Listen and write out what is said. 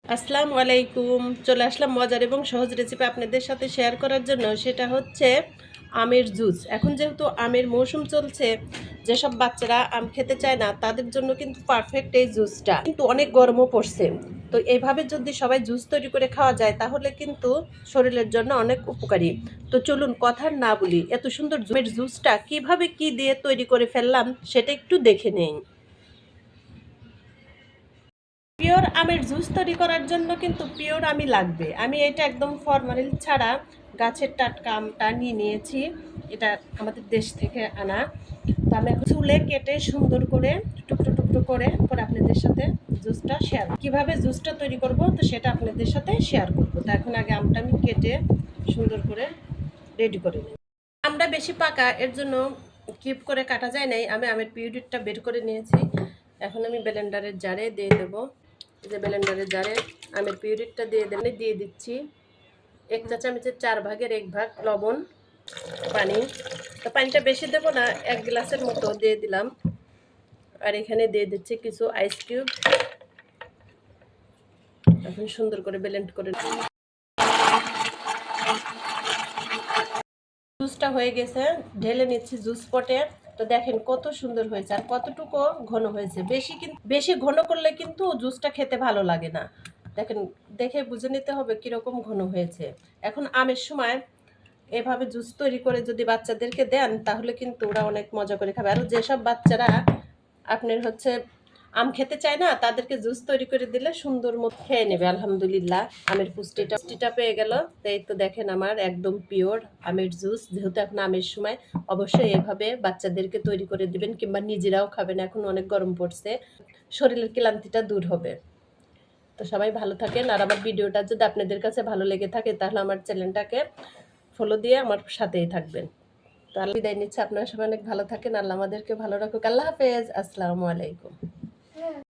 আসসালামু আলাইকুম। চলে আসলাম মজার এবং সহজ রেসিপি আপনাদের সাথে শেয়ার করার জন্য। সেটা হচ্ছে আমের জুস। এখন যেহেতু আমের মৌসুম চলছে, যেসব বাচ্চারা আম খেতে চায় না তাদের জন্য কিন্তু পারফেক্ট এই জুসটা। কিন্তু অনেক গরমও পড়ছে, তো এইভাবে যদি সবাই জুস তৈরি করে খাওয়া যায় তাহলে কিন্তু শরীরের জন্য অনেক উপকারী। তো চলুন কথা না বলি, এত সুন্দর আমের জুসটা কিভাবে কি দিয়ে তৈরি করে ফেললাম সেটা একটু দেখে নেই। পিওর আমের জুস তৈরি করার জন্য কিন্তু পিওর আমি লাগবে। আমি এটা একদম ফরমালিন ছাড়া গাছের টাটকা আমটা নিয়ে নিয়েছি। এটা আমাদের দেশ থেকে আনা। তো আমি এখন চুলে কেটে সুন্দর করে টুকরো টুকরো করে পরে আপনাদের সাথে জুসটা শেয়ার কীভাবে জুসটা তৈরি করব, তো সেটা আপনাদের সাথে শেয়ার করব। তো এখন আগে আমটা আমি কেটে সুন্দর করে রেডি করে নিই। আমটা বেশি পাকা, এর জন্য কিপ করে কাটা যায় নাই। আমি আমের পিউরিটা বের করে নিয়েছি। এখন আমি ব্লেন্ডারের জারে দিয়ে দেবো। যে ব্লেন্ডারের জারে আমের পিউরিটটা দিয়ে দিচ্ছি 1 চা চামচের 4 ভাগের 1 ভাগ লবণ, পানি। তো পানিটা বেশি দেবো না, 1 গ্লাসের মতো দিয়ে দিলাম। আর এখানে দিয়ে দিচ্ছি কিছু আইস কিউব। এখন সুন্দর করে ব্লেন্ড করে জুসটা হয়ে গেছে, ঢেলে নিচ্ছি জুস পটে। তো দেখেন কত সুন্দর হয়েছে আর কতটুকু ঘন হয়েছে। বেশি ঘন করলে কিন্তু জুসটা খেতে ভালো লাগে না। দেখেন, দেখে বুঝে নিতে হবে কিরকম ঘন হয়েছে। এখন আমের সময় এভাবে জুস তৈরি করে যদি বাচ্চাদেরকে দেন তাহলে কিন্তু ওরা অনেক মজা করে খাবে। আর যেসব বাচ্চারা আপনার হচ্ছে আম খেতে চায় না তাদেরকে জুস তৈরি করে দিলে সুন্দর মতো খেয়ে নেবে। আলহামদুলিল্লাহ, আমের পুষ্টিটা পেয়ে গেল। তাই তো দেখেন আমার একদম পিওর আমের জুস। যেহেতু এখন আমের সময়, অবশ্যই এভাবে বাচ্চাদেরকে তৈরি করে দিবেন, কিংবা নিজেরাও খাবেন। এখন অনেক গরম পড়ছে, শরীরের ক্লান্তিটা দূর হবে। তো সবাই ভালো থাকেন। আর আমার ভিডিওটা যদি আপনাদের কাছে ভালো লেগে থাকে তাহলে আমার চ্যানেলটাকে ফলো দিয়ে আমার সাথেই থাকবেন। তো আল্লাহ বিদায় নিচ্ছে। আপনারা সবাই অনেক ভালো থাকেন। আল্লাহ আমাদেরকে ভালো রাখুক। আল্লাহ হাফেজ। আসসালামু আলাইকুম।